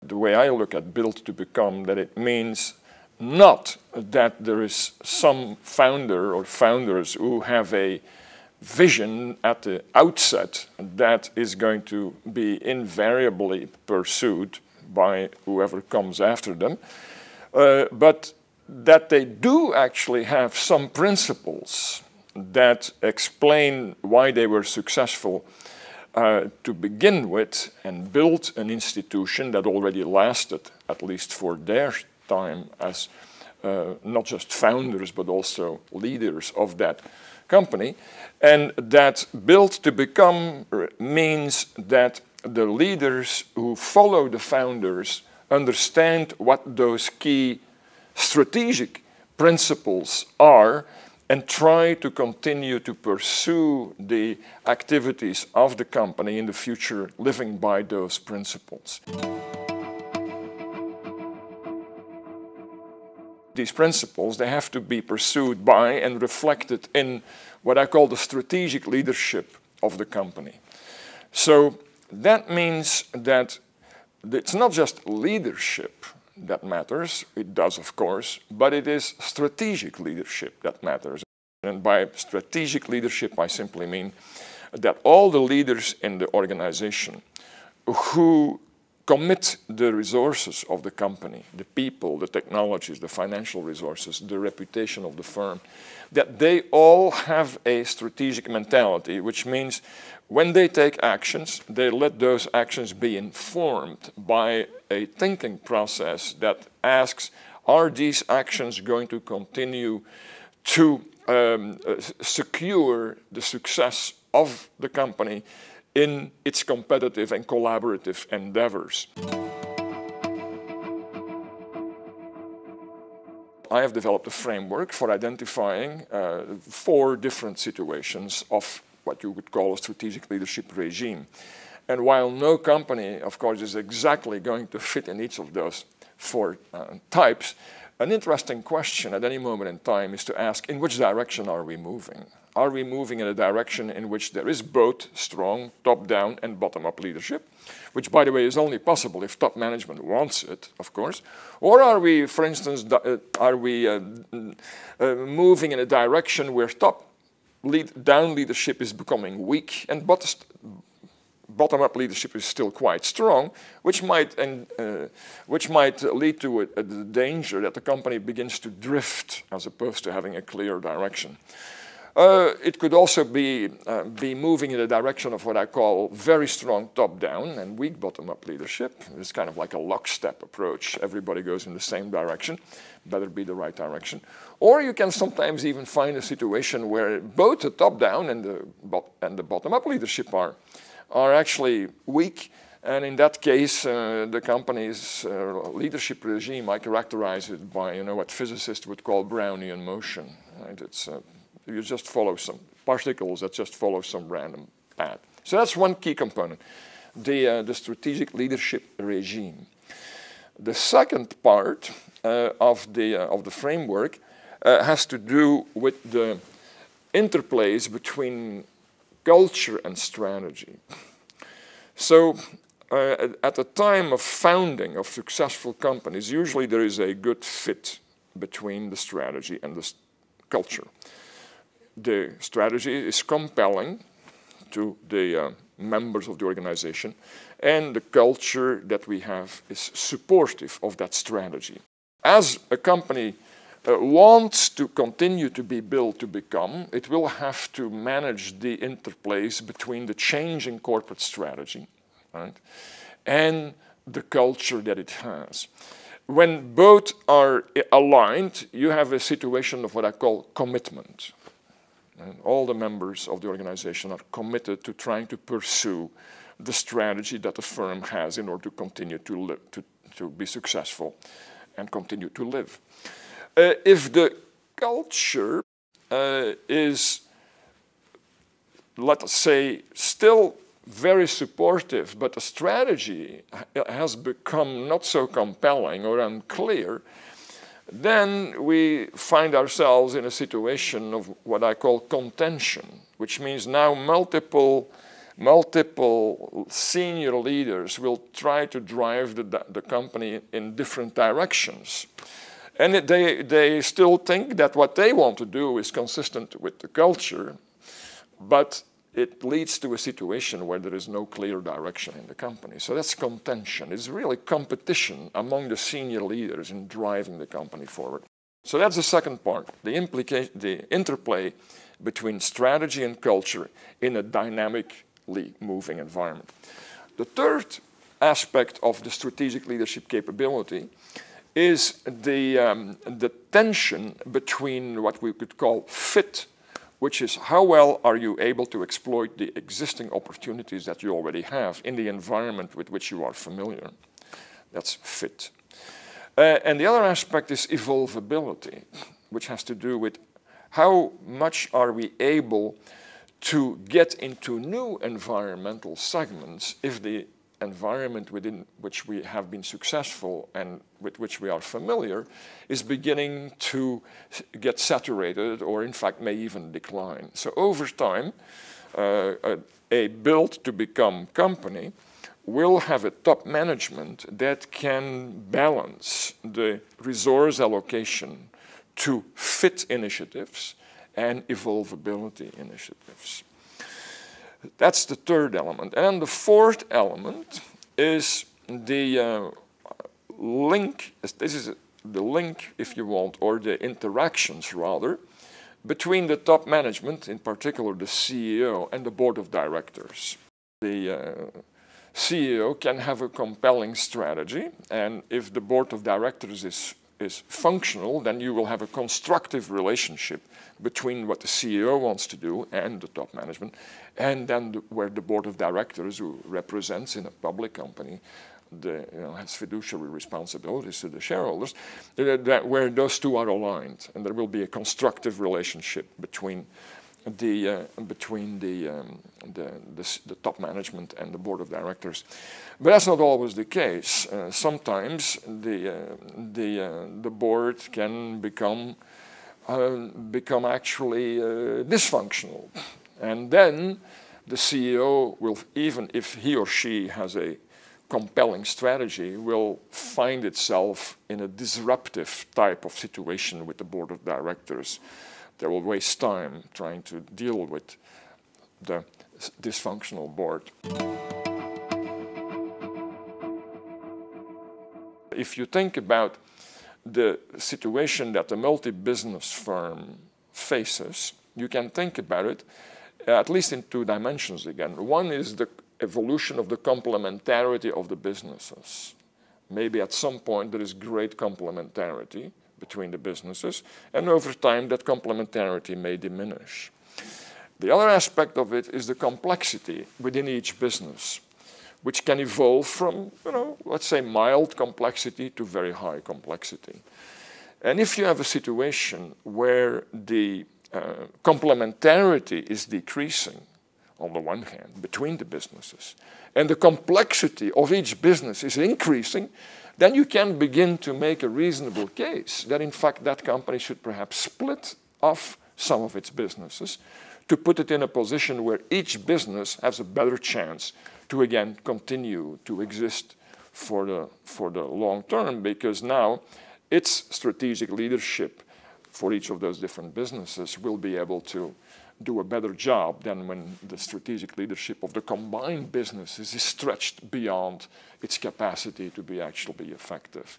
The way I look at build to become, that it means not that there is some founder or founders who have a vision at the outset that is going to be invariably pursued by whoever comes after them, but that they do actually have some principles that explain why they were successful to begin with and build an institution that already lasted, at least for their time, as not just founders but also leaders of that company. And that build to become means that the leaders who follow the founders understand what those key strategic principles are and try to continue to pursue the activities of the company in the future, living by those principles. These principles, they have to be pursued by and reflected in what I call the strategic leadership of the company. So that means that it's not just leadership that matters, it does of course, but it is strategic leadership that matters. And by strategic leadership I simply mean that all the leaders in the organization who commit the resources of the company, the people, the technologies, the financial resources, the reputation of the firm, that they all have a strategic mentality, which means when they take actions, they let those actions be informed by a thinking process that asks, are these actions going to continue to secure the success of the company in its competitive and collaborative endeavors? I have developed a framework for identifying 4 different situations of what you would call a strategic leadership regime. And while no company, of course, is exactly going to fit in each of those 4 types, an interesting question at any moment in time is to ask, in which direction are we moving? Are we moving in a direction in which there is both strong top-down and bottom-up leadership, which, by the way, is only possible if top management wants it, of course? Or are we, for instance, moving in a direction where top-down leadership is becoming weak and bottom-up leadership is still quite strong, which might lead to a danger that the company begins to drift as opposed to having a clear direction. It could also be moving in the direction of what I call very strong top-down and weak bottom-up leadership. It's kind of like a lockstep approach. Everybody goes in the same direction, better be the right direction. Or you can sometimes even find a situation where both the top-down and the bottom-up leadership are actually weak. And in that case, the company's leadership regime, I characterize it by what physicists would call Brownian motion. Right? It's you just follow some particles that just follow some random path. So that's one key component, the strategic leadership regime. The second part of the framework has to do with the interplays between culture and strategy. So at the time of founding of successful companies, usually there is a good fit between the strategy and the culture. The strategy is compelling to the members of the organization, and the culture that we have is supportive of that strategy. As a company wants to continue to be built to become, it will have to manage the interplays between the changing corporate strategy, right, and the culture that it has. When both are aligned, you have a situation of what I call commitment. And all the members of the organization are committed to trying to pursue the strategy that the firm has in order to continue to be successful and continue to live. If the culture is, let us say, still very supportive, but the strategy has become not so compelling or unclear, then we find ourselves in a situation of what I call contention, which means now multiple multiple senior leaders will try to drive the company in different directions. And they still think that what they want to do is consistent with the culture, but it leads to a situation where there is no clear direction in the company. So that's contention. It's really competition among the senior leaders in driving the company forward. So that's the second part, the interplay between strategy and culture in a dynamically moving environment. The third aspect of the strategic leadership capability is the tension between what we could call fit, which is how well are you able to exploit the existing opportunities that you already have in the environment with which you are familiar. That's fit. And the other aspect is evolvability, which has to do with how much are we able to get into new environmental segments if the environment within which we have been successful and with which we are familiar is beginning to get saturated or in fact may even decline. So over time, a built to become company will have a top management that can balance the resource allocation to fit initiatives and evolvability initiatives. That's the third element. And the fourth element is the link, this is the link, if you want, or the interactions rather, between the top management, in particular the CEO and the board of directors. The CEO can have a compelling strategy, and if the board of directors is functional, then you will have a constructive relationship between what the CEO wants to do and the top management, and then where the board of directors, who represents in a public company, has fiduciary responsibilities to the shareholders, where those two are aligned, and there will be a constructive relationship between the top management and the board of directors. But that's not always the case. Sometimes the board can become actually dysfunctional, and then the CEO will, even if he or she has a compelling strategy, will find itself in a disruptive type of situation with the board of directors. They will waste time trying to deal with the dysfunctional board. If you think about the situation that a multi-business firm faces, you can think about it at least in two dimensions again. One is the evolution of the complementarity of the businesses. Maybe at some point there is great complementarity between the businesses, and over time that complementarity may diminish. The other aspect of it is the complexity within each business, which can evolve from, let's say mild complexity to very high complexity. And if you have a situation where the complementarity is decreasing, on the one hand, between the businesses, and the complexity of each business is increasing, then you can begin to make a reasonable case that in fact that company should perhaps split off some of its businesses to put it in a position where each business has a better chance to again continue to exist for the long term, because now its strategic leadership for each of those different businesses will be able to do a better job than when the strategic leadership of the combined businesses is stretched beyond its capacity to be actually effective.